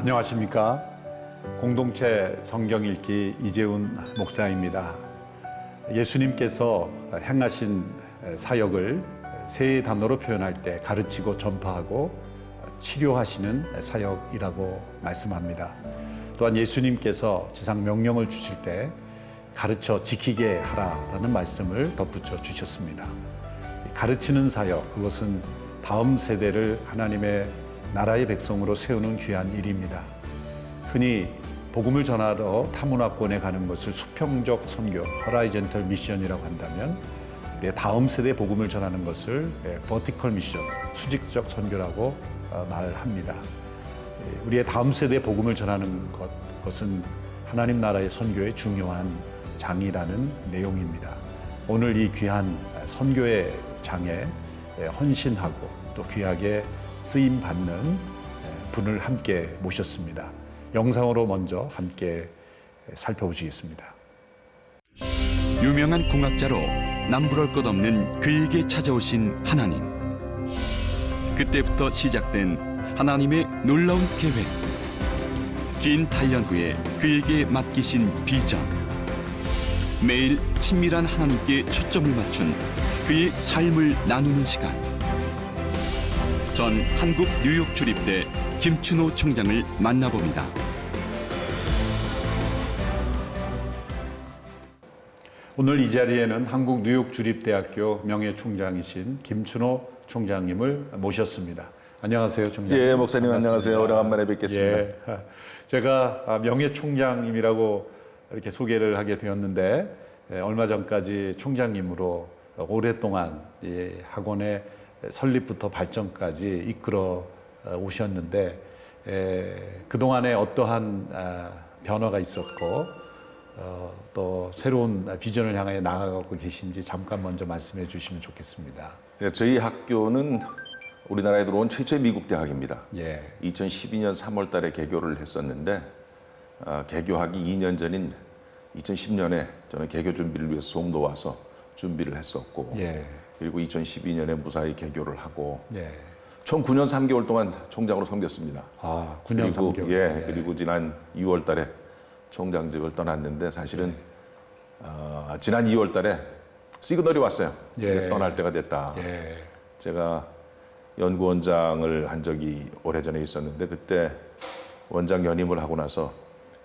안녕하십니까. 공동체 성경 읽기 이재훈 목사입니다. 예수님께서 행하신 사역을 세 단어로 표현할 때 가르치고 전파하고 치료하시는 사역이라고 말씀합니다. 또한 예수님께서 지상 명령을 주실 때 가르쳐 지키게 하라라는 말씀을 덧붙여 주셨습니다. 가르치는 사역, 그것은 다음 세대를 하나님의 나라의 백성으로 세우는 귀한 일입니다. 흔히 복음을 전하러 타문화권에 가는 것을 수평적 선교, 허라이젠털 미션이라고 한다면, 우리의 다음 세대에 복음을 전하는 것을 버티컬 미션, 수직적 선교라고 말합니다. 우리의 다음 세대에 복음을 전하는 것은 하나님 나라의 선교의 중요한 장이라는 내용입니다. 오늘 이 귀한 선교의 장에 헌신하고 또 귀하게 쓰임 받는 분을 함께 모셨습니다. 영상으로 먼저 함께 살펴보시겠습니다. 유명한 공학자로 남부럴 것 없는 그에게 찾아오신 하나님. 그때부터 시작된 하나님의 놀라운 계획. 긴 단련 후에 그에게 맡기신 비전. 매일 친밀한 하나님께 초점을 맞춘 그의 삶을 나누는 시간. 전 한국 뉴욕 주립대 김춘호 총장을 만나봅니다. 오늘 이 자리에는 한국 뉴욕 주립대학교 명예총장이신 김춘호 총장님을 모셨습니다. 안녕하세요, 총장님. 예, 목사님 반갑습니다. 안녕하세요. 오래간만에 뵙겠습니다. 예, 제가 명예총장님이라고 이렇게 소개를 하게 되었는데 얼마 전까지 총장님으로 오랫동안 이 학원의 설립부터 발전까지 이끌어 오셨는데 그동안에 어떠한 변화가 있었고 또 새로운 비전을 향해 나아가고 계신지 잠깐 먼저 말씀해 주시면 좋겠습니다. 예, 저희 학교는 우리나라에 들어온 최초의 미국 대학입니다. 예. 2012년 3월 달에 개교를 했었는데 개교하기 2년 전인 2010년에 저는 개교 준비를 위해서 송도 와서 준비를 했었고 예. 그리고 2012년에 무사히 개교를 하고 예. 총 9년 3개월 동안 총장으로 섬겼습니다. 아, 9년 그리고 3개월. 예, 그리고 지난 2월 달에 총장직을 떠났는데 사실은 지난 2월 달에 시그널이 왔어요. 예. 이제 떠날 때가 됐다. 예. 제가 연구원장을 한 적이 오래전에 있었는데 그때 원장 연임을 하고 나서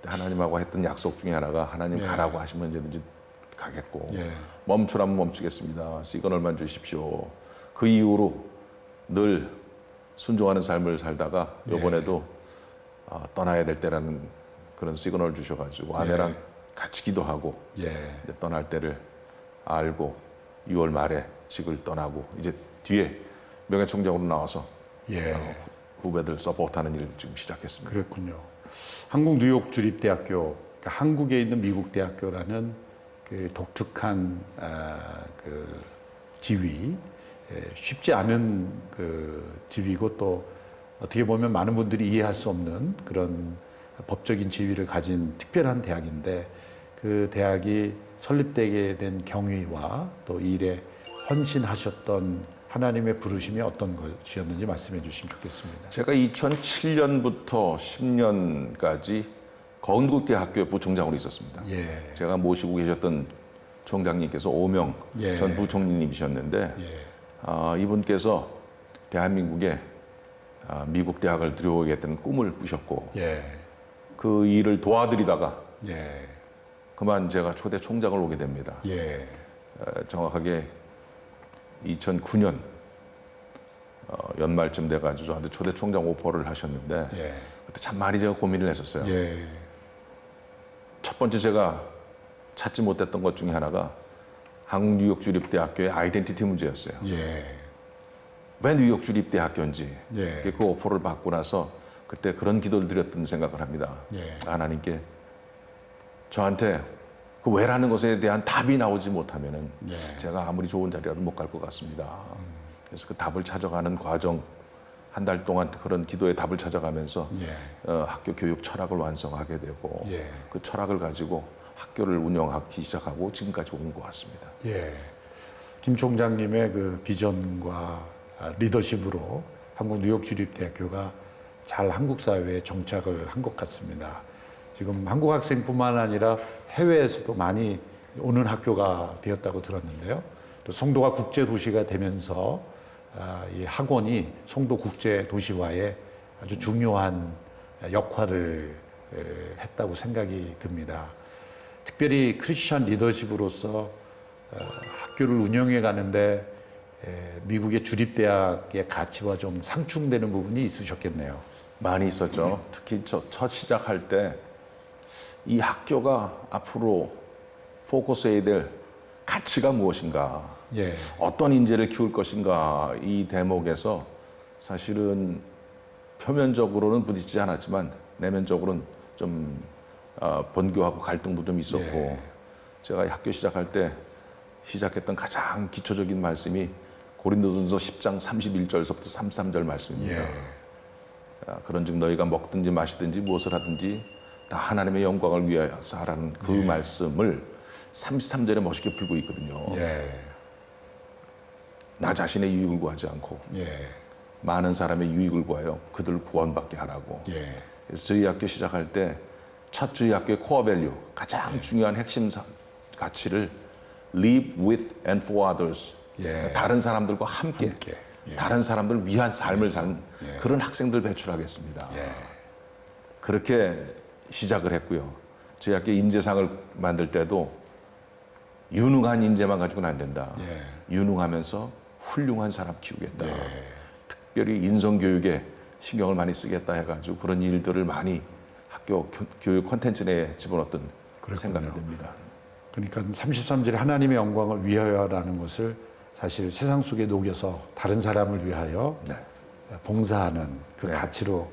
하나님하고 했던 약속 중에 하나가 하나님 예. 가라고 하시면 언제든지 가겠고 예. 멈추라면 멈추겠습니다. 시그널만 주십시오. 그 이후로 늘 순종하는 삶을 살다가 이번에도 떠나야 될 때라는 그런 시그널을 주셔가지고 아내랑 같이 기도하고 예. 이제 떠날 때를 알고 6월 말에 직을 떠나고 이제 뒤에 명예총장으로 나와서 예. 후배들 서포트하는 일을 지금 시작했습니다. 그렇군요. 한국 뉴욕 주립대학교, 그러니까 한국에 있는 미국 대학교라는 그 독특한 그 지위, 쉽지 않은 그 지위고 또 어떻게 보면 많은 분들이 이해할 수 없는 그런 법적인 지위를 가진 특별한 대학인데 그 대학이 설립되게 된 경위와 또 이 일에 헌신하셨던 하나님의 부르심이 어떤 것이었는지 말씀해 주시면 좋겠습니다. 제가 2007년부터 10년까지 건국대학교 부총장으로 있었습니다. 예. 제가 모시고 계셨던 총장님께서 오명 예. 전 부총리님이셨는데 예. 이분께서 대한민국에 미국 대학을 들여오겠다는 꿈을 꾸셨고 예. 그 일을 도와드리다가 예. 그만 제가 초대 총장을 오게 됩니다. 예. 정확하게 2009년 연말쯤 돼가지고 저한테 초대 총장 오퍼를 하셨는데 예. 그때 참 많이 제가 고민을 했었어요. 예. 첫 번째 제가 찾지 못했던 것 중에 하나가 한국 뉴욕 주립대학교의 아이덴티티 문제였어요. 예. 왜 뉴욕 주립대학교인지 예. 그 오퍼를 받고 나서 그때 그런 기도를 드렸던 생각을 합니다. 예. 하나님께 저한테 그 왜라는 것에 대한 답이 나오지 못하면은 예. 제가 아무리 좋은 자리라도 못 갈 것 같습니다. 그래서 그 답을 찾아가는 과정 한 달 동안 그런 기도의 답을 찾아가면서 예. 학교 교육 철학을 완성하게 되고 예. 그 철학을 가지고 학교를 운영하기 시작하고 지금까지 온 것 같습니다. 예. 김 총장님의 그 비전과 리더십으로 한국 뉴욕 주립대학교가 잘 한국 사회에 정착을 한 것 같습니다. 지금 한국 학생뿐만 아니라 해외에서도 많이 오는 학교가 되었다고 들었는데요. 또 송도가 국제 도시가 되면서 이 학원이 송도 국제 도시화에 아주 중요한 역할을 했다고 생각이 듭니다. 특별히 크리스천 리더십으로서 학교를 운영해 가는데 미국의 주립대학의 가치와 좀 상충되는 부분이 있으셨겠네요. 많이 있었죠. 특히 첫 시작할 때 이 학교가 앞으로 포커스해야 될 가치가 무엇인가, 예. 어떤 인재를 키울 것인가, 이 대목에서 사실은 표면적으로는 부딪히지 않았지만 내면적으로는 좀 번교하고 갈등도 좀 있었고, 예. 제가 학교 시작할 때 시작했던 가장 기초적인 말씀이 고린도전서 10장 31절서부터 33절 말씀입니다. 예. 그런즉 너희가 먹든지 마시든지 무엇을 하든지 다 하나님의 영광을 위하여서 하라는 그 말씀을 33절에 멋있게 풀고 있거든요. 예. 나 자신의 유익을 구하지 않고 예. 많은 사람의 유익을 구하여 그들을 구원받게 하라고. 예. 그래서 저희 학교 시작할 때 첫 저희 학교의 코어 밸류, 가장 중요한 핵심 가치를 live with and for others. 예. 다른 사람들과 함께, 예. 다른 사람들을 위한 삶을 사는 예. 그런 학생들 배출하겠습니다. 예. 그렇게 시작을 했고요. 저희 학교 인재상을 만들 때도 유능한 인재만 가지고는 안 된다. 예. 유능하면서 훌륭한 사람 키우겠다. 예. 특별히 인성교육에 신경을 많이 쓰겠다 해가지고 그런 일들을 많이 학교 교육 콘텐츠 내에 집어넣었던 그렇군요. 생각이 듭니다. 그러니까 33절에 하나님의 영광을 위하여라는 것을 사실 세상 속에 녹여서 다른 사람을 위하여 네. 봉사하는 그 네. 가치로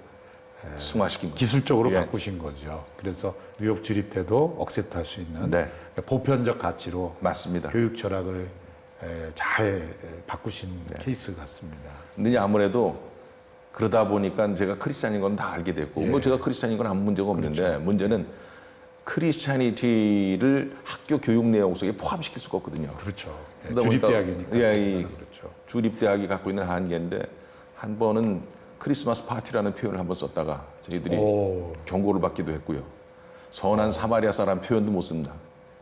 승화시킨 거죠. 기술적으로 예. 바꾸신 거죠. 그래서 뉴욕 주립 때도 억셉트할 수 있는 네. 그러니까 보편적 가치로 맞습니다. 교육 철학을 잘 바꾸신 네. 케이스 같습니다. 근데 이제 아무래도 그러다 보니까 제가 크리스찬인 건 다 알게 됐고, 예. 뭐 제가 크리스찬인 건 아무 문제가 없는데, 그렇죠. 문제는 크리스찬이티를 학교 교육 내용 속에 포함시킬 수가 없거든요. 그렇죠. 그러다 주립 보니까 대학이니까. 예, 이 그렇죠. 주립대학이 갖고 있는 한계인데, 한 번은 크리스마스 파티라는 표현을 한번 썼다가 저희들이 오. 경고를 받기도 했고요. 선한 사마리아 사람 표현도 못 쓴다.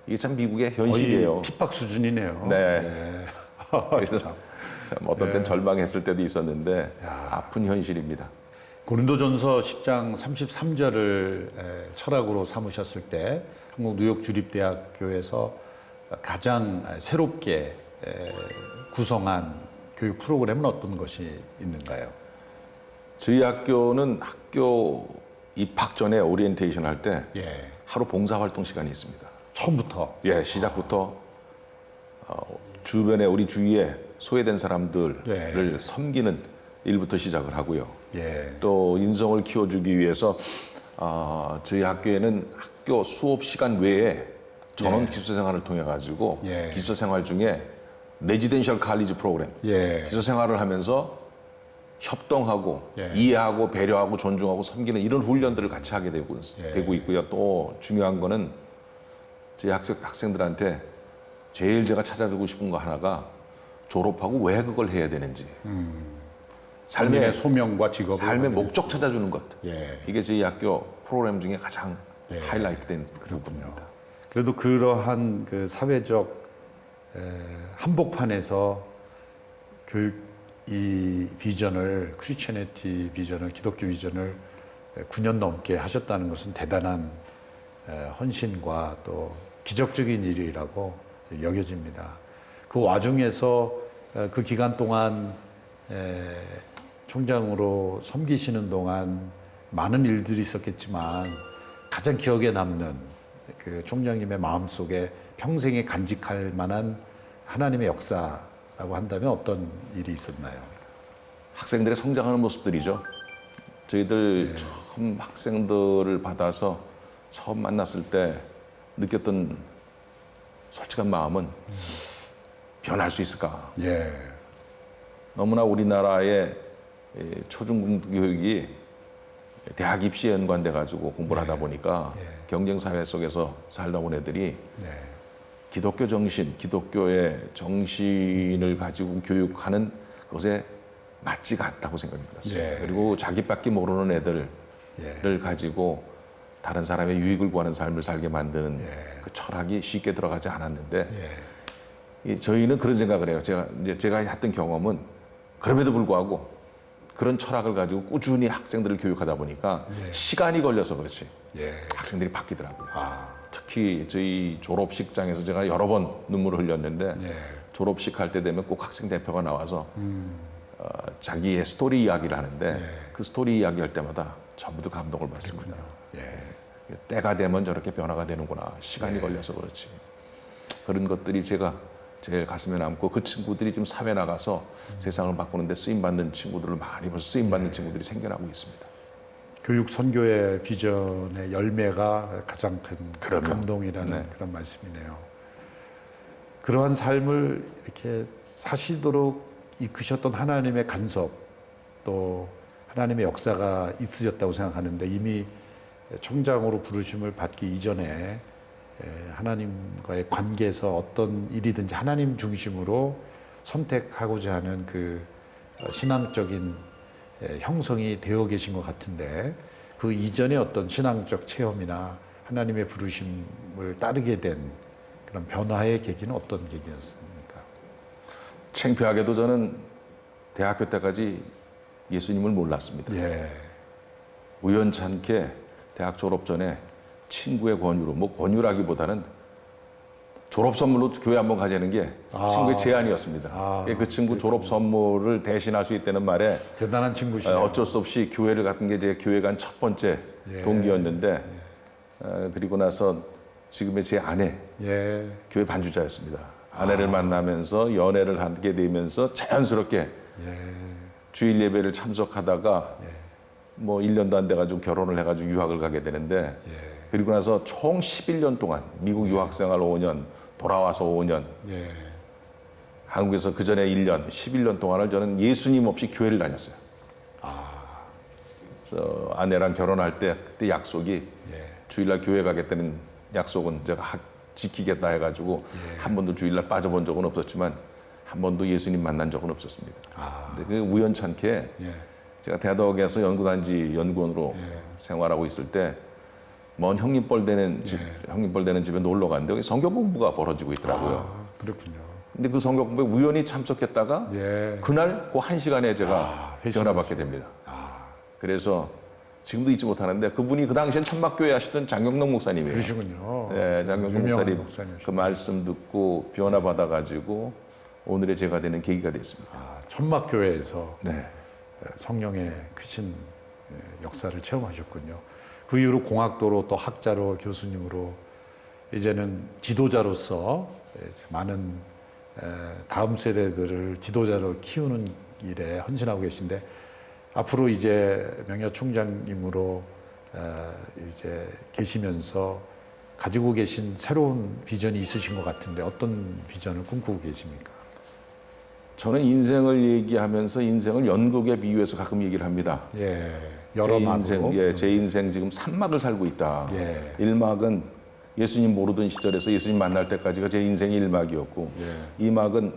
이게 참 미국의 거의 현실이에요. 핍박 수준이네요. 네. 그래서 참. 참 어떤 땐 절망했을 때도 있었는데 아픈 현실입니다. 고린도전서 10장 33절을 철학으로 삼으셨을 때 한국 뉴욕 주립대학교에서 가장 새롭게 구성한 교육 프로그램은 어떤 것이 있는가요? 저희 학교는 학교 입학 전에 오리엔테이션 할 때 예. 하루 봉사활동 시간이 있습니다. 처음부터. 예, 시작부터 주변에 우리 주위에 소외된 사람들을 네. 섬기는 일부터 시작을 하고요. 예. 또 인성을 키워주기 위해서 저희 학교에는 학교 수업 시간 외에 전원 기숙사생활을 통해 가지고 예. 기숙사생활 중에 레지덴셜 칼리지 프로그램 예. 기숙사생활을 하면서 협동하고 예. 이해하고 배려하고 존중하고 섬기는 이런 훈련들을 같이 하게 예. 되고 있고요. 또 중요한 거는 저희 학생들한테 제일 제가 찾아주고 싶은 거 하나가 졸업하고 왜 그걸 해야 되는지 삶의 소명과 직업을 삶의 만드는- 목적 찾아주는 것. 예. 이게 저희 학교 프로그램 중에 가장 예. 하이라이트된 부분입니다. 그래도 그러한 그 사회적 한복판에서 교육 이 비전을 크리스천애티 비전을 기독교 비전을 9년 넘게 하셨다는 것은 대단한 헌신과 또 기적적인 일이라고 여겨집니다. 그 와중에서 그 기간 동안 총장으로 섬기시는 동안 많은 일들이 있었겠지만 가장 기억에 남는 그 총장님의 마음속에 평생에 간직할 만한 하나님의 역사라고 한다면 어떤 일이 있었나요? 학생들의 성장하는 모습들이죠. 저희들 처음 학생들을 받아서 처음 만났을 때 느꼈던 솔직한 마음은 변할 수 있을까? 예. 너무나 우리나라의 초중등 교육이 대학 입시에 연관돼 가지고 공부를 하다 보니까 경쟁 사회 속에서 살다 온 애들이 네. 기독교 정신, 기독교의 정신을 가지고 교육하는 것에 맞지가 않다고 생각이 들었어요. 예. 그리고 자기밖에 모르는 애들을 예. 가지고 다른 사람의 유익을 구하는 삶을 살게 만드는 예. 그 철학이 쉽게 들어가지 않았는데 예. 저희는 그런 생각을 해요. 제가 했던 경험은 그럼에도 불구하고 그런 철학을 가지고 꾸준히 학생들을 교육하다 보니까 예. 시간이 걸려서 그렇지 예. 학생들이 바뀌더라고요. 아. 특히 저희 졸업식장에서 제가 여러 번 눈물을 흘렸는데 예. 졸업식 할 때 되면 꼭 학생 대표가 나와서 자기의 스토리 이야기를 하는데 그 스토리 이야기 할 때마다 전부 다 감동을 받습니다. 예. 때가 되면 저렇게 변화가 되는구나. 시간이 걸려서 그렇지. 그런 것들이 제가 제일 가슴에 남고 그 친구들이 좀 사회 나가서 세상을 바꾸는데 쓰임받는 친구들을 많이 벌써 쓰임받는 친구들이 생겨나고 있습니다. 교육 선교의 비전의 열매가 가장 큰 그럼요. 감동이라는 네. 그런 말씀이네요. 그러한 삶을 이렇게 사시도록 이끄셨던 하나님의 간섭 또 하나님의 역사가 있으셨다고 생각하는데 이미 총장으로 부르심을 받기 이전에 하나님과의 관계에서 어떤 일이든지 하나님 중심으로 선택하고자 하는 그 신앙적인 형성이 되어 계신 것 같은데 그 이전에 어떤 신앙적 체험이나 하나님의 부르심을 따르게 된 그런 변화의 계기는 어떤 계기였습니까? 창피하게도 저는 대학교 때까지 예수님을 몰랐습니다. 예. 우연찮게 대학 졸업 전에 친구의 권유로, 뭐 권유라기보다는 졸업 선물로 교회 한번 가자는 게 친구의 제안이었습니다. 그 친구 졸업 선물을 대신할 수 있다는 말에 대단한 친구시네요. 어쩔 수 없이 교회를 갔던 게 제 교회 간 첫 번째 동기였는데 그리고 나서 지금의 제 아내 예. 교회 반주자였습니다. 아내를 만나면서 연애를 하게 되면서 자연스럽게 주일 예배를 참석하다가 뭐 1년도 안 돼가지고 결혼을 해가지고 유학을 가게 되는데 그리고 나서 총 11년 동안 미국 유학생활 5년 돌아와서 5년 예. 한국에서 그 전에 1년 11년 동안을 저는 예수님 없이 교회를 다녔어요. 그래서 아내랑 결혼할 때 그때 약속이 주일날 교회 가겠다는 약속은 제가 지키겠다 해가지고 한 번도 주일날 빠져본 적은 없었지만 한 번도 예수님 만난 적은 없었습니다. 근데 그 우연찮게 제가 대덕에서 연구단지 연구원으로 생활하고 있을 때 먼 형님뻘 되는 집, 형님뻘 되는 집에 놀러 갔는데 여기 성경 공부가 벌어지고 있더라고요. 그렇군요. 근데 그 성경 공부에 우연히 참석했다가 예. 그날 그 한 시간에 제가 전화받게 됩니다. 그래서 지금도 잊지 못하는데 그분이 그 당시엔 천막교회 하시던 장경록 목사님이에요. 그러시군요. 네, 장경록 유명한 목사님 목사님이시죠. 그 말씀 듣고 변화 받아가지고 오늘의 제가 되는 계기가 됐습니다. 천막교회에서 네. 성령의 크신 역사를 체험하셨군요. 그 이후로 공학도로 또 학자로 교수님으로 이제는 지도자로서 많은 다음 세대들을 지도자로 키우는 일에 헌신하고 계신데 앞으로 이제 명예 총장님으로 이제 계시면서 가지고 계신 새로운 비전이 있으신 것 같은데 어떤 비전을 꿈꾸고 계십니까? 저는 인생을 얘기하면서 인생을 연극에 비유해서 가끔 얘기를 합니다. 예, 여러 제 인생 지금 3막을 살고 있다. 예. 1막은 예수님 모르던 시절에서 예수님 만날 때까지가 제 인생의 1막이었고 2막은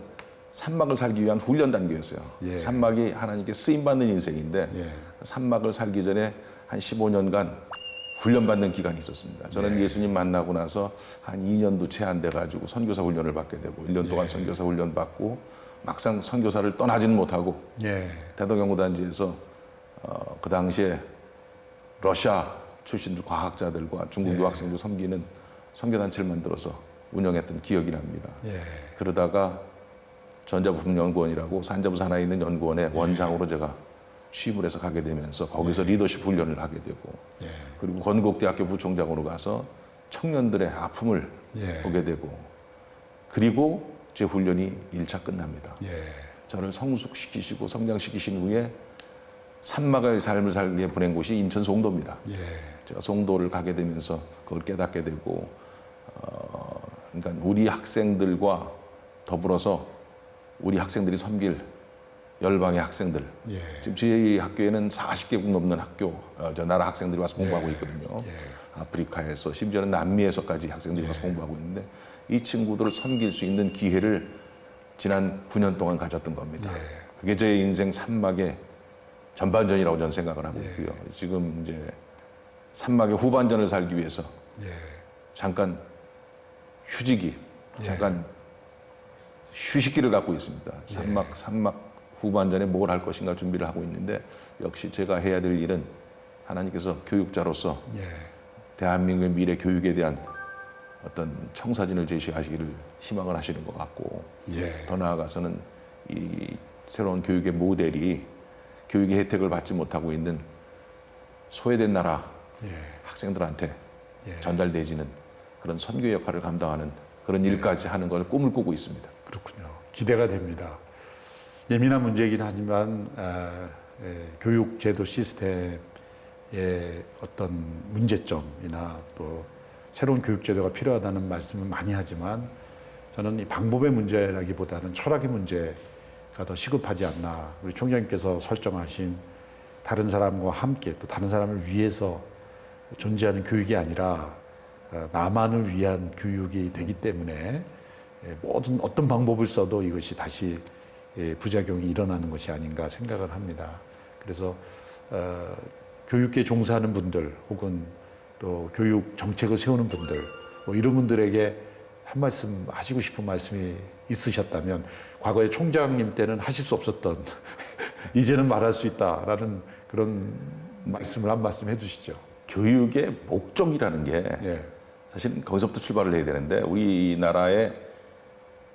3막을 살기 위한 훈련 단계였어요. 3막이 하나님께 쓰임받는 인생인데 3막을 살기 전에 한 15년간 훈련받는 기간이 있었습니다. 저는 예수님 만나고 나서 한 2년도 채 안 돼가지고 선교사 훈련을 받게 되고 1년 동안 선교사 훈련 받고 막상 선교사를 떠나지는 못하고 대덕연구단지에서 그 당시에 러시아 출신들 과학자들과 중국 유학생들 섬기는 선교단체를 만들어서 운영했던 기억이 납니다. 그러다가 전자부품연구원이라고 산자부 산하에 있는 연구원의 원장으로 제가 취임을 해서 가게 되면서 거기서 리더십 훈련을 하게 되고 그리고 건국대학교 부총장으로 가서 청년들의 아픔을 보게 되고 그리고 제 훈련이 1차 끝납니다. 저를 성숙시키시고 성장시키신 후에 산막의 삶을 살기에 보낸 곳이 인천 송도입니다. 제가 송도를 가게 되면서 그걸 깨닫게 되고 그러니까 우리 학생들과 더불어서 우리 학생들이 섬길 열방의 학생들 지금 저희 학교에는 40개국 넘는 학교 저 나라 학생들이 와서 공부하고 있거든요. 아프리카에서 심지어는 남미에서까지 학생들이 와서 공부하고 있는데 이 친구들을 섬길 수 있는 기회를 지난 9년 동안 가졌던 겁니다. 그게 제 인생 산막의 전반전이라고 저는 생각을 하고 있고요. 지금 이제 산막의 후반전을 살기 위해서 잠깐 휴지기, 잠깐 휴식기를 갖고 있습니다. 산막 후반전에 뭘 할 것인가 준비를 하고 있는데 역시 제가 해야 될 일은 하나님께서 교육자로서 대한민국의 미래 교육에 대한 어떤 청사진을 제시하시기를 희망을 하시는 것 같고 더 나아가서는 이 새로운 교육의 모델이 교육의 혜택을 받지 못하고 있는 소외된 나라 학생들한테 전달되지는 그런 선교 역할을 감당하는 그런 일까지 하는 걸 꿈을 꾸고 있습니다. 그렇군요. 기대가 됩니다. 예민한 문제이긴 하지만 교육 제도 시스템의 어떤 문제점이나 또 새로운 교육 제도가 필요하다는 말씀을 많이 하지만 저는 이 방법의 문제라기보다는 철학의 문제가 더 시급하지 않나. 우리 총장님께서 설정하신 다른 사람과 함께 또 다른 사람을 위해서 존재하는 교육이 아니라 나만을 위한 교육이 되기 때문에 모든 어떤 방법을 써도 이것이 다시 부작용이 일어나는 것이 아닌가 생각을 합니다. 그래서 교육계에 종사하는 분들 혹은 또 교육 정책을 세우는 분들 뭐 이런 분들에게 한 말씀 하시고 싶은 말씀이 있으셨다면 과거에 총장님 때는 하실 수 없었던 이제는 말할 수 있다라는 그런 말씀을 한 말씀 해주시죠. 교육의 목적이라는 게 사실 거기서부터 출발을 해야 되는데 우리나라에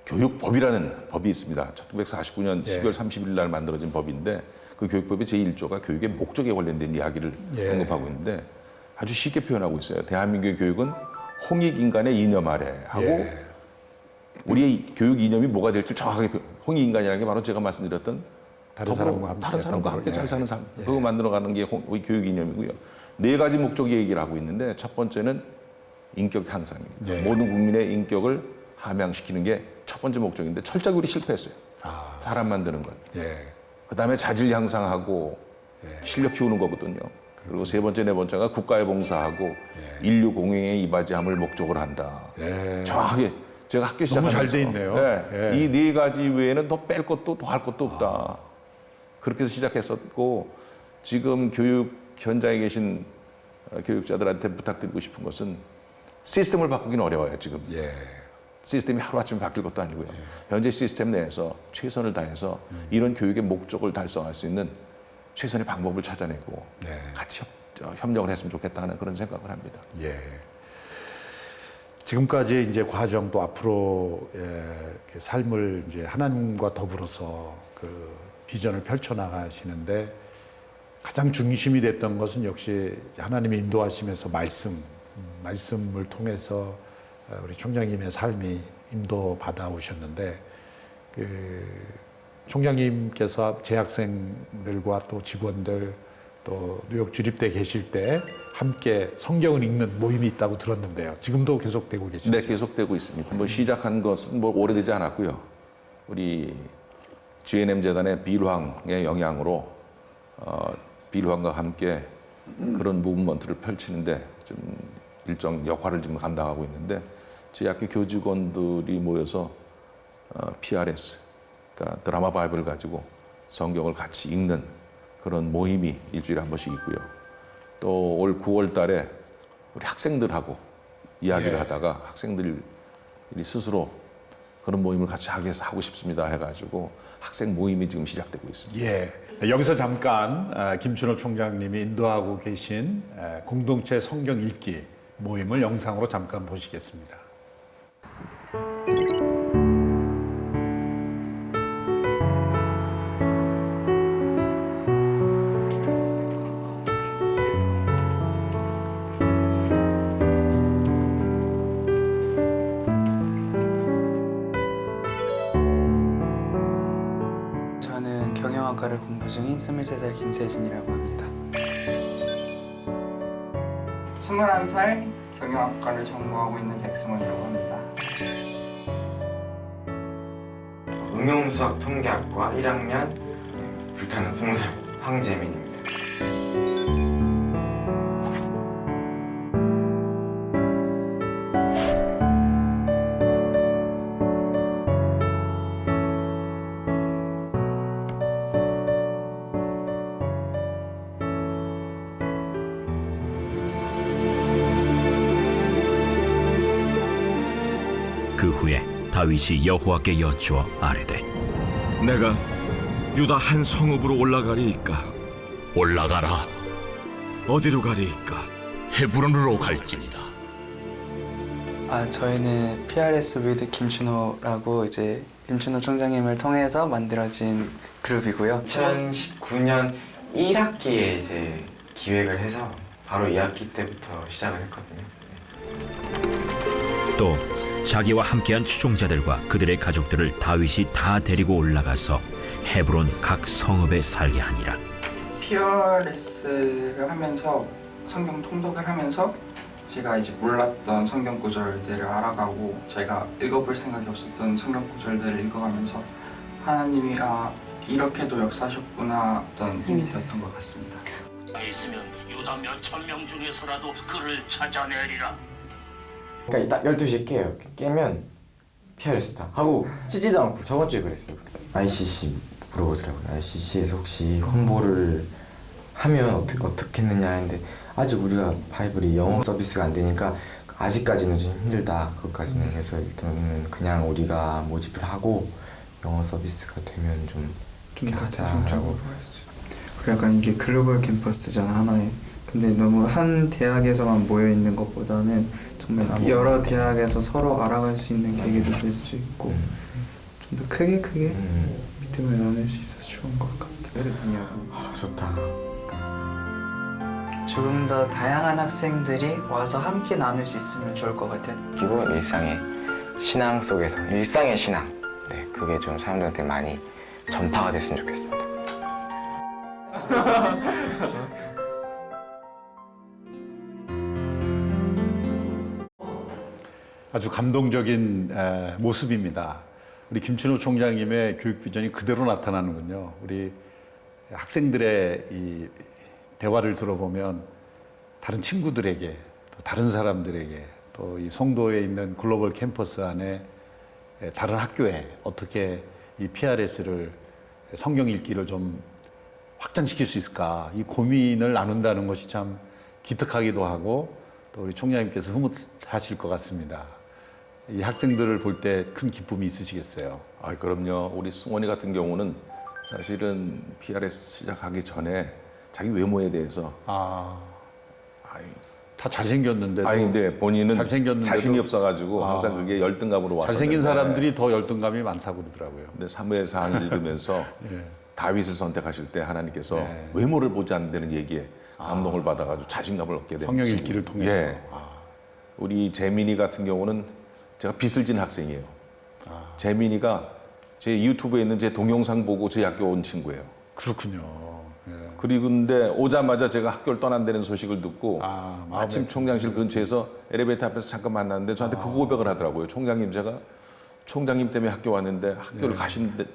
교육법이라는 법이 있습니다. 1949년 12월 30일 날 만들어진 법인데 그 교육법의 제1조가 교육의 목적에 관련된 이야기를 언급하고 있는데 아주 쉽게 표현하고 있어요. 대한민국의 교육은 홍익인간의 이념 아래 하고 우리의 교육 이념이 뭐가 될지 정확하게 홍익인간이라는 게 바로 제가 말씀드렸던 다른 사람과 함께 잘 사는 삶 그거 만들어가는 게 우리 교육 이념이고요. 4가지 목적 얘기를 하고 있는데 첫 번째는 인격 향상입니다. 모든 국민의 인격을 함양시키는 게 첫 번째 목적인데 철저히 우리 실패했어요. 사람 만드는 건. 그다음에 자질 향상하고 실력 키우는 거거든요. 그리고 세 번째, 네 번째가 국가에 봉사하고 인류 공행에 이바지함을 목적으로 한다. 정확하게 제가 학교 시작하면서 너무 잘 돼 있네요. 이 4가지 외에는 더 뺄 것도 더 할 것도 없다. 그렇게 해서 시작했었고 지금 교육 현장에 계신 교육자들한테 부탁드리고 싶은 것은 시스템을 바꾸기는 어려워요. 지금. 시스템이 하루아침에 바뀔 것도 아니고요. 현재 시스템 내에서 최선을 다해서 이런 교육의 목적을 달성할 수 있는 최선의 방법을 찾아내고 같이 협력을 했으면 좋겠다는 그런 생각을 합니다. 지금까지 이제 과정 또 앞으로 삶을 이제 하나님과 더불어서 그 비전을 펼쳐 나가시는데 가장 중심이 됐던 것은 역시 하나님의 인도하심에서 말씀을 통해서 우리 총장님의 삶이 인도받아 오셨는데 그 총장님께서 재학생들과 또 직원들 또 뉴욕 주립대 계실 때 함께 성경을 읽는 모임이 있다고 들었는데요. 지금도 계속되고 계시죠? 네, 계속되고 있습니다. 뭐 시작한 것은 뭐 오래되지 않았고요. 우리 GNM 재단의 빌황의 영향으로 빌황과 함께 그런 무브먼트를 펼치는데 좀 일정 역할을 지금 감당하고 있는데 저희 학교 교직원들이 모여서 PRS, 그러니까 드라마 바이블을 가지고 성경을 같이 읽는 그런 모임이 일주일에 한 번씩 있고요. 또 올 9월 달에 우리 학생들하고 이야기를 하다가 학생들이 스스로 그런 모임을 같이 하고 싶습니다 해가지고 학생 모임이 지금 시작되고 있습니다. 여기서 잠깐 김춘호 총장님이 인도하고 계신 공동체 성경 읽기 모임을 영상으로 잠깐 보시겠습니다. 저는 경영학과를 공부 중인 23살 김세진이라고 합니다. 21살 경영학과를 전공하고 있는 백승원이라고 합니다. 응용수학 통계학과 1학년 불타는 20살 황재민입니다. 그 후에 다윗이 여호와께 여쭈어 아뢰되 내가 유다 한 성읍으로 올라가리이까? 올라가라. 어디로 가리이까? 헤브론으로 갈지니라. 저희는 PRS 위드 김춘호라고 이제 김춘호 총장님을 통해서 만들어진 그룹이고요. 2019년 1학기에 이제 기획을 해서 바로 2학기 때부터 시작을 했거든요. 또 자기와 함께한 추종자들과 그들의 가족들을 다윗이 다 데리고 올라가서 헤브론 각 성읍에 살게 하니라. PRS를 하면서 성경 통독을 하면서 제가 이제 몰랐던 성경 구절들을 알아가고 제가 읽어볼 생각이 없었던 성경 구절들을 읽어가면서 하나님이 이렇게도 역사하셨구나 어떤 힘이 되었던 것 같습니다. 있으면 유다 몇천 명 중에서라도 그를 찾아내리라. 그러니까 딱 12시에 깨요. 깨면 PRS다 하고 찌지도 않고 저번 주에 그랬어요. ICC 물어보더라고요. ICC에서 혹시 홍보를 하면 어떻게 했느냐 했는데 아직 우리가 바이블이 영어 서비스가 안 되니까 아직까지는 좀 힘들다. 그것까지는. 그래서 일단은 그냥 우리가 모집을 하고 영어 서비스가 되면 좀 이렇게 하자라고. 그리고 약간 이게 글로벌 캠퍼스잖아, 하나에. 근데 너무 한 대학에서만 모여 있는 것보다는 정말 여러 대학에서 서로 알아갈 수 있는 계기도 될 수 있고 좀 더 크게 믿음을 나눌 수 있어서 좋은 것 같아요. 좋다. 조금 더 다양한 학생들이 와서 함께 나눌 수 있으면 좋을 것 같아요. 기본 일상의 신앙 속에서 일상의 신앙. 네, 그게 좀 사람들한테 많이 전파가 됐으면 좋겠습니다. 아주 감동적인 모습입니다. 우리 김춘호 총장님의 교육 비전이 그대로 나타나는군요. 우리 학생들의 이 대화를 들어보면 다른 친구들에게 또 다른 사람들에게 또 이 송도에 있는 글로벌 캠퍼스 안에 다른 학교에 어떻게 이 PRS를 성경 읽기를 좀 확장시킬 수 있을까 이 고민을 나눈다는 것이 참 기특하기도 하고 또 우리 총장님께서 흐뭇하실 것 같습니다. 이 학생들을 볼 때 큰 기쁨이 있으시겠어요. 그럼요. 우리 승원이 같은 경우는 사실은 PRS 시작하기 전에 자기 외모에 대해서 다 잘생겼는데 근데 본인은 잘생겼는데도 자신이 없어가지고 항상 그게 열등감으로 왔었는데 잘생긴 사람들이 더 열등감이 많다고 그러더라고요. 근데 사무엘 사항 읽으면서 예. 다윗을 선택하실 때 하나님께서 네. 외모를 보지 않는다는 얘기에 감동을 받아가지고 자신감을 얻게 된 성령 친구. 읽기를 통해서. 예. 우리 재민이 같은 경우는 제가 빚을 진 학생이에요. 재민이가 제 유튜브에 있는 제 동영상 보고 저희 학교 온 친구예요. 그렇군요. 예. 그리고 근데 오자마자 제가 학교를 떠난다는 소식을 듣고 마음에 마침 총장실 근처에서 엘리베이터 앞에서 잠깐 만났는데 저한테 그 고백을 하더라고요. 총장님, 제가 총장님 때문에 학교 왔는데 학교를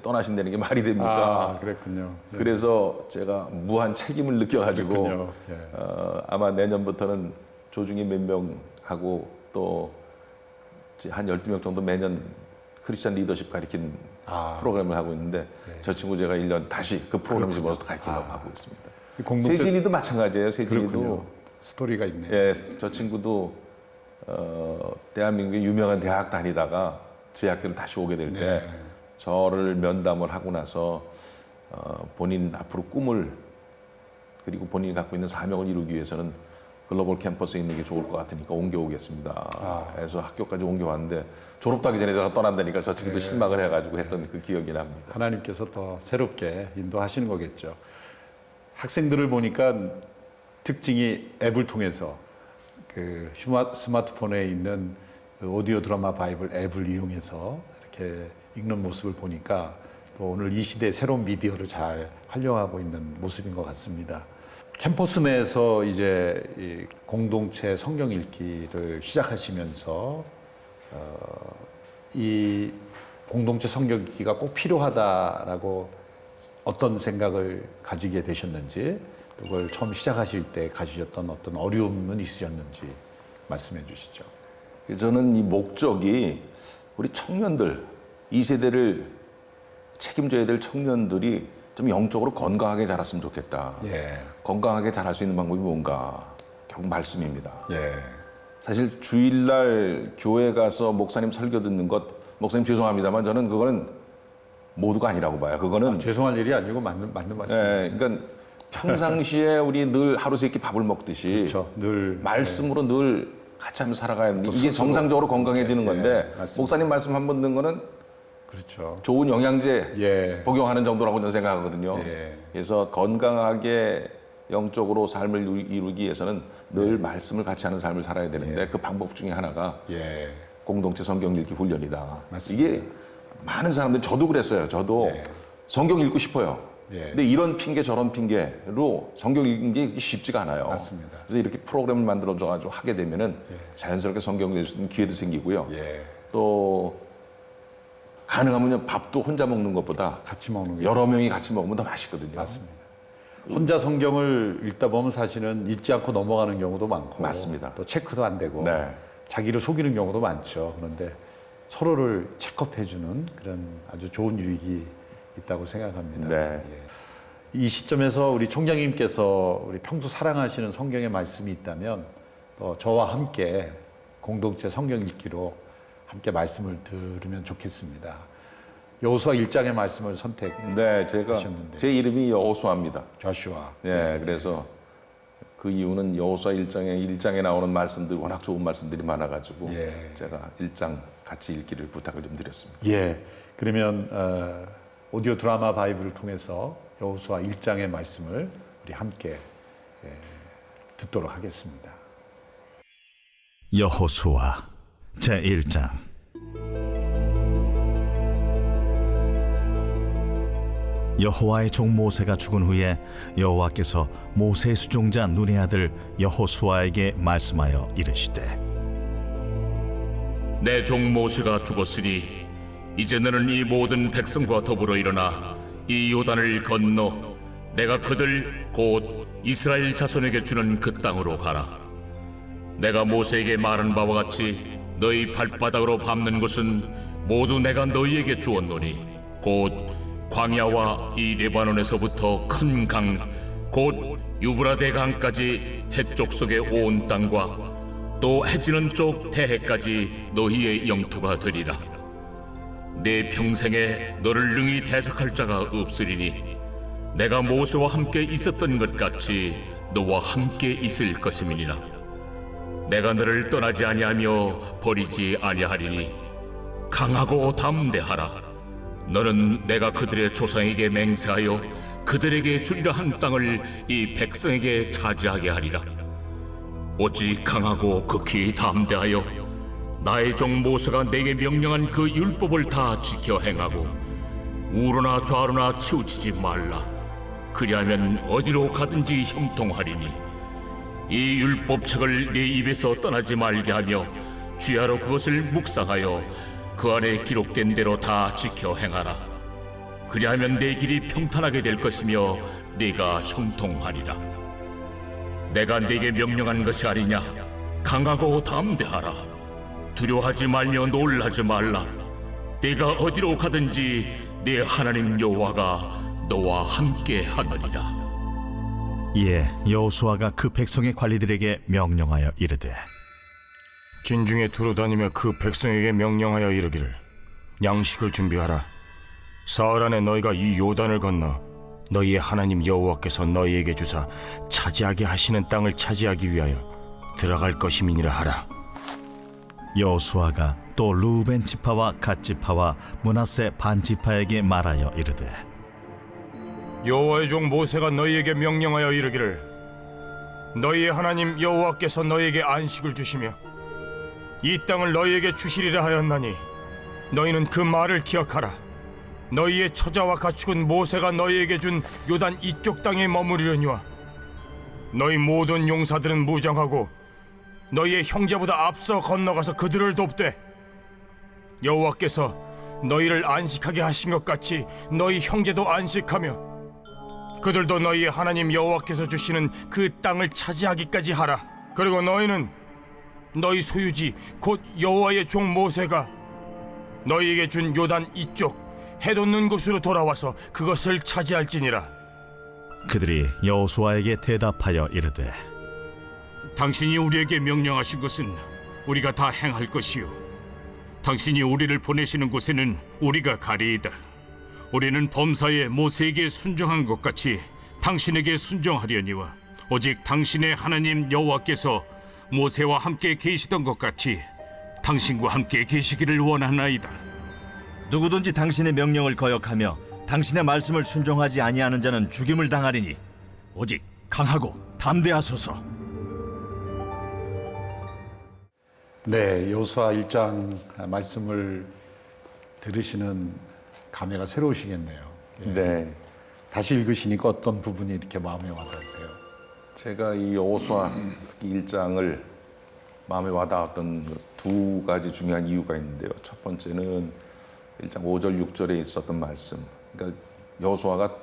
떠나신다는 게 말이 됩니까? 그랬군요. 예. 그래서 제가 무한 책임을 느껴가지고 그랬군요. 예. 아마 내년부터는 조중에 몇 명 하고 또 한 12명 정도 매년 크리스찬 리더십 가리킨 프로그램을 하고 있는데 저 친구 제가 1년 다시 그 프로그램 집어서 가르치려고 하고 있습니다. 세진이도 마찬가지예요. 세진이도 그렇군요. 스토리가 있네요. 예, 저 친구도 대한민국의 유명한 대학 다니다가 제 학교를 다시 오게 될 때 저를 면담을 하고 나서 본인 앞으로 꿈을 그리고 본인이 갖고 있는 사명을 이루기 위해서는 글로벌 캠퍼스에 있는 게 좋을 것 같으니까 옮겨오겠습니다. 그래서 학교까지 옮겨왔는데 졸업도 하기 전에 제가 떠난다니까 저 친구도 실망을 해가지고 했던 그 기억이 납니다. 하나님께서 더 새롭게 인도하시는 거겠죠. 학생들을 보니까 특징이 앱을 통해서 그 스마트폰에 있는 그 오디오 드라마 바이블 앱을 이용해서 이렇게 읽는 모습을 보니까 또 오늘 이 시대의 새로운 미디어를 잘 활용하고 있는 모습인 것 같습니다. 캠퍼스 내에서 이제 이 공동체 성경 읽기를 시작하시면서 이 공동체 성경 읽기가 꼭 필요하다라고 어떤 생각을 가지게 되셨는지, 그걸 처음 시작하실 때 가지셨던 어떤 어려움은 있으셨는지 말씀해 주시죠. 저는 이 목적이 우리 청년들, 이 세대를 책임져야 될 청년들이 좀 영적으로 건강하게 자랐으면 좋겠다. 예. 건강하게 자랄 수 있는 방법이 뭔가? 결국 말씀입니다. 예. 사실 주일날 교회 가서 목사님 설교 듣는 것, 목사님 죄송합니다만 저는 그거는 모두가 아니라고 봐요. 그거는 죄송할 일이 아니고 맞는 말씀입니다. 예, 그러니까 평상시에 우리 늘 하루 세끼 밥을 먹듯이 그렇죠. 늘 말씀으로 늘 같이 하면서 살아가야 하는데 이게 정상적으로 건강해지는 건데 맞습니다. 목사님 말씀 한 번 듣는 거는 그렇죠. 좋은 영양제 예. 복용하는 정도라고 저는 생각하거든요. 예. 그래서 건강하게 영적으로 삶을 이루기 위해서는 늘 말씀을 같이 하는 삶을 살아야 되는데 그 방법 중에 하나가 예. 공동체 성경 읽기 훈련이다. 맞습니다. 이게 많은 사람들, 저도 그랬어요. 저도 성경 읽고 싶어요. 예. 근데 이런 핑계 저런 핑계로 성경 읽는 게 쉽지가 않아요. 맞습니다. 그래서 이렇게 프로그램을 만들어가지고 하게 되면은 자연스럽게 성경을 읽을 수 있는 기회도 생기고요. 예. 또 가능하면 밥도 혼자 먹는 것보다 같이 먹는 게 여러 명이 같이 먹으면 더 맛있거든요. 맞습니다. 혼자 성경을 읽다 보면 사실은 읽지 않고 넘어가는 경우도 많고 맞습니다. 또 체크도 안 되고 네. 자기를 속이는 경우도 많죠. 그런데 서로를 체크해주는 그런 아주 좋은 유익이 있다고 생각합니다. 네. 예. 이 시점에서 우리 총장님께서 우리 평소 사랑하시는 성경의 말씀이 있다면 또 저와 함께 공동체 성경 읽기로 함께 말씀을 들으면 좋겠습니다. 여호수아 1장의 말씀을 네, 제가 하셨는데. 제 이름이 여호수아입니다. 조슈아. 예, 그래서 그 이유는 여호수아 1장에 나오는 말씀들 워낙 좋은 말씀들이 많아가지고 예. 제가 1장 같이 읽기를 부탁을 좀 드렸습니다. 예. 그러면 오디오 드라마 바이블을 통해서 여호수아 1장의 말씀을 우리 함께 듣도록 하겠습니다. 여호수아 제1장. 여호와의 종 모세가 죽은 후에 여호와께서 모세의 수종자 눈의 아들 여호수아에게 말씀하여 이르시되 내 종 모세가 죽었으니 이제 너는 이 모든 백성과 더불어 일어나 이 요단을 건너 내가 그들 곧 이스라엘 자손에게 주는 그 땅으로 가라. 내가 모세에게 말한 바와 같이 너희 발바닥으로 밟는 곳은 모두 내가 너희에게 주었노니 곧 광야와 이 레바논에서부터 큰 강 곧 유브라데 강까지 해쪽 속의 온 땅과 또 해지는 쪽 태해까지 너희의 영토가 되리라. 내 평생에 너를 능히 대적할 자가 없으리니 내가 모세와 함께 있었던 것 같이 너와 함께 있을 것임이니라. 내가 너를 떠나지 아니하며 버리지 아니하리니 강하고 담대하라. 너는 내가 그들의 조상에게 맹세하여 그들에게 주리라 한 땅을 이 백성에게 차지하게 하리라. 오직 강하고 극히 담대하여 나의 종 모세가 내게 명령한 그 율법을 다 지켜 행하고 우로나 좌로나 치우치지 말라. 그리하면 어디로 가든지 형통하리니 이 율법책을 네 입에서 떠나지 말게 하며 주야로 그것을 묵상하여 그 안에 기록된 대로 다 지켜 행하라. 그리하면 내 길이 평탄하게 될 것이며 네가 형통하리라. 내가 네게 명령한 것이 아니냐. 강하고 담대하라. 두려워하지 말며 놀라지 말라. 네가 어디로 가든지 네 하나님 여호와가 너와 함께 하느니라. 이에 여호수아가 그 백성의 관리들에게 명령하여 이르되 진중에 두루다니며 그 백성에게 명령하여 이르기를 양식을 준비하라. 사흘 안에 너희가 이 요단을 건너 너희의 하나님 여호와께서 너희에게 주사 차지하게 하시는 땅을 차지하기 위하여 들어갈 것임이니라 하라. 여호수아가 또 르우벤 지파와 갓 지파와 므낫세 반 지파에게 말하여 이르되 여호와의 종 모세가 너희에게 명령하여 이르기를 너희의 하나님 여호와께서 너희에게 안식을 주시며 이 땅을 너희에게 주시리라 하였나니 너희는 그 말을 기억하라. 너희의 처자와 가축은 모세가 너희에게 준 요단 이쪽 땅에 머무르려니와 너희 모든 용사들은 무장하고 너희의 형제보다 앞서 건너가서 그들을 돕되 여호와께서 너희를 안식하게 하신 것 같이 너희 형제도 안식하며 그들도 너희의 하나님 여호와께서 주시는 그 땅을 차지하기까지 하라. 그리고 너희는 너희 소유지 곧 여호와의 종 모세가 너희에게 준 요단 이쪽 해 돋는 곳으로 돌아와서 그것을 차지할지니라. 그들이 여호수아에게 대답하여 이르되 당신이 우리에게 명령하신 것은 우리가 다 행할 것이요 당신이 우리를 보내시는 곳에는 우리가 가리이다. 우리는 범사에 모세에게 순종한 것 같이 당신에게 순종하려니와 오직 당신의 하나님 여호와께서 모세와 함께 계시던 것 같이 당신과 함께 계시기를 원하나이다. 누구든지 당신의 명령을 거역하며 당신의 말씀을 순종하지 아니하는 자는 죽임을 당하리니 오직 강하고 담대하소서. 네, 여호수아 1장 말씀을 들으시는 감회가 새로우시겠네요. 예. 네. 다시 읽으시니까 어떤 부분이 이렇게 마음에 와닿으세요? 제가 이 여호수아 특히 1장을 마음에 와닿았던 두 가지 중요한 이유가 있는데요. 첫 번째는 1장 5절 6절에 있었던 말씀. 그러니까 여호수아가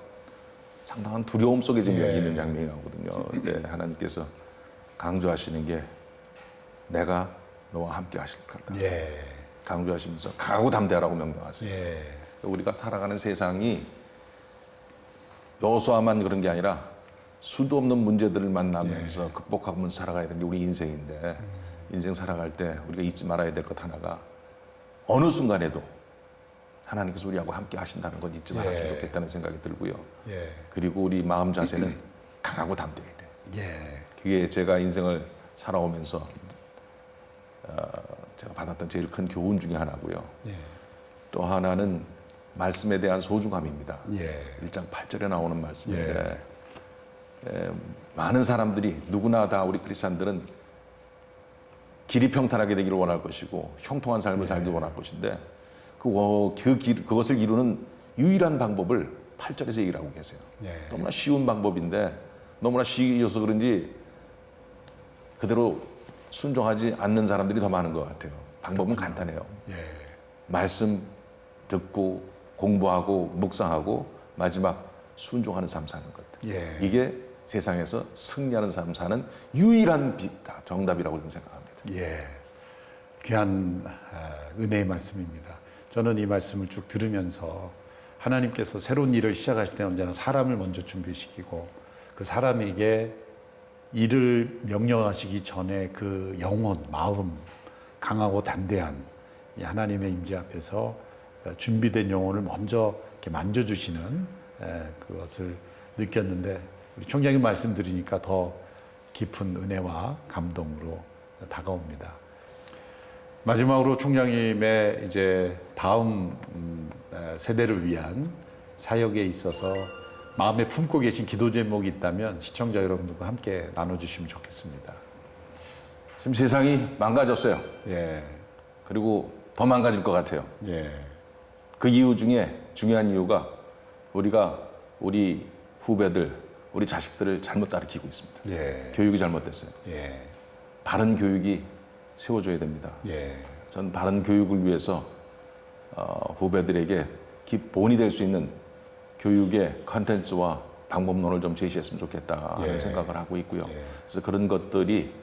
상당한 두려움 속에 지금 있는 장면이 나오거든요. 근데 하나님께서 강조하시는 게 내가 너와 함께 하실 거다. 강조하시면서 강하고 담대하라고 명령하세요. 우리가 살아가는 세상이 여호수아만 그런 게 아니라 수도 없는 문제들을 만나면서 극복하면서 살아가야 되는 게 우리 인생인데 인생 살아갈 때 우리가 잊지 말아야 될 것 하나가 어느 순간에도 하나님께서 우리하고 함께 하신다는 건 잊지 말았으면 좋겠다는 생각이 들고요. 그리고 우리 마음 자세는 강하고 담대해야 돼요. 그게 제가 인생을 살아오면서 제가 받았던 제일 큰 교훈 중에 하나고요. 또 하나는 말씀에 대한 소중함입니다. 1장 8절에 나오는 말씀인데 많은 사람들이 누구나 다 우리 크리스찬들은 길이 평탄하게 되기를 원할 것이고 형통한 삶을 살기 원할 것인데 그것을 이루는 유일한 방법을 8절에서 얘기를 하고 계세요. 너무나 쉬운 방법인데 너무나 쉬워서 그런지 그대로 순종하지 않는 사람들이 더 많은 것 같아요. 방법은 간단해요. 말씀 듣고 공부하고 묵상하고 마지막 순종하는 삶 사는 것. 이게 세상에서 승리하는 삶 사는 유일한 정답이라고 저는 생각합니다. 귀한 은혜의 말씀입니다. 저는 이 말씀을 쭉 들으면서 하나님께서 새로운 일을 시작하실 때 언제나 사람을 먼저 준비시키고 그 사람에게 일을 명령하시기 전에 그 영혼, 마음, 강하고 담대한 이 하나님의 임재 앞에서 준비된 영혼을 먼저 이렇게 만져주시는 그것을 느꼈는데 우리 총장님 말씀 들으니까 더 깊은 은혜와 감동으로 다가옵니다. 마지막으로 총장님의 이제 다음 세대를 위한 사역에 있어서 마음에 품고 계신 기도 제목이 있다면 시청자 여러분들과 함께 나눠주시면 좋겠습니다. 지금 세상이 망가졌어요. 그리고 더 망가질 것 같아요. 그 이유 중에 중요한 이유가 우리가 우리 후배들, 우리 자식들을 잘못 가르치고 있습니다. 교육이 잘못됐어요. 바른 교육이 세워줘야 됩니다. 전 바른 교육을 위해서 후배들에게 기본이 될 수 있는 교육의 컨텐츠와 방법론을 좀 제시했으면 좋겠다 하는 생각을 하고 있고요. 그래서 그런 것들이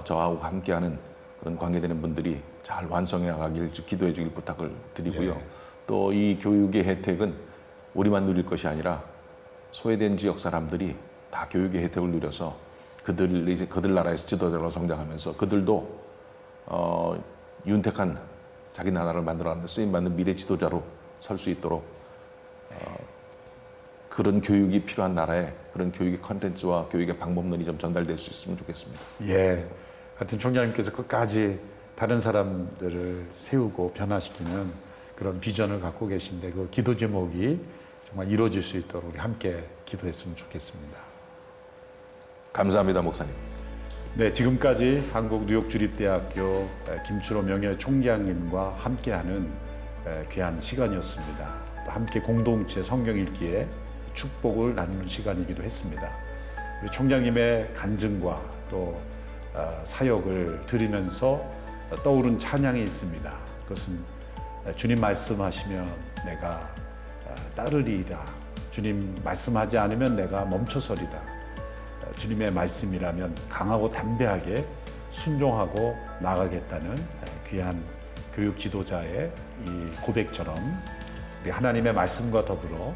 저하고 함께하는 그런 관계되는 분들이 잘 완성해 나가길 기도해 주길 부탁을 드리고요. 또 이 교육의 혜택은 우리만 누릴 것이 아니라 소외된 지역 사람들이 다 교육의 혜택을 누려서 그들 나라에서 지도자로 성장하면서 그들도 윤택한 자기 나라를 만들어가는 쓰임받는 미래 지도자로 설 수 있도록 그런 교육이 필요한 나라에 그런 교육의 컨텐츠와 교육의 방법론이 좀 전달될 수 있으면 좋겠습니다. 하여튼 총장님께서 끝까지 다른 사람들을 세우고 변화시키는 그런 비전을 갖고 계신데 그 기도 제목이 정말 이루어질 수 있도록 우리 함께 기도했으면 좋겠습니다. 감사합니다, 목사님. 네, 지금까지 한국 뉴욕주립대학교 김추로 명예총장님과 함께하는 귀한 시간이었습니다. 또 함께 공동체 성경 읽기에 축복을 나누는 시간이기도 했습니다. 우리 총장님의 간증과 또 사역을 들으면서 떠오른 찬양이 있습니다. 그것은 주님 말씀하시면 내가 따르리이다. 주님 말씀하지 않으면 내가 멈춰서리다. 주님의 말씀이라면 강하고 담대하게 순종하고 나가겠다는 귀한 교육 지도자의 이 고백처럼 우리 하나님의 말씀과 더불어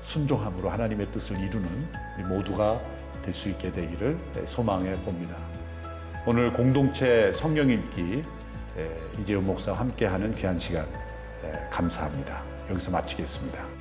순종함으로 하나님의 뜻을 이루는 우리 모두가 될 수 있게 되기를 소망해 봅니다. 오늘 공동체 성경 읽기 이재훈 목사와 함께하는 귀한 시간 감사합니다. 여기서 마치겠습니다.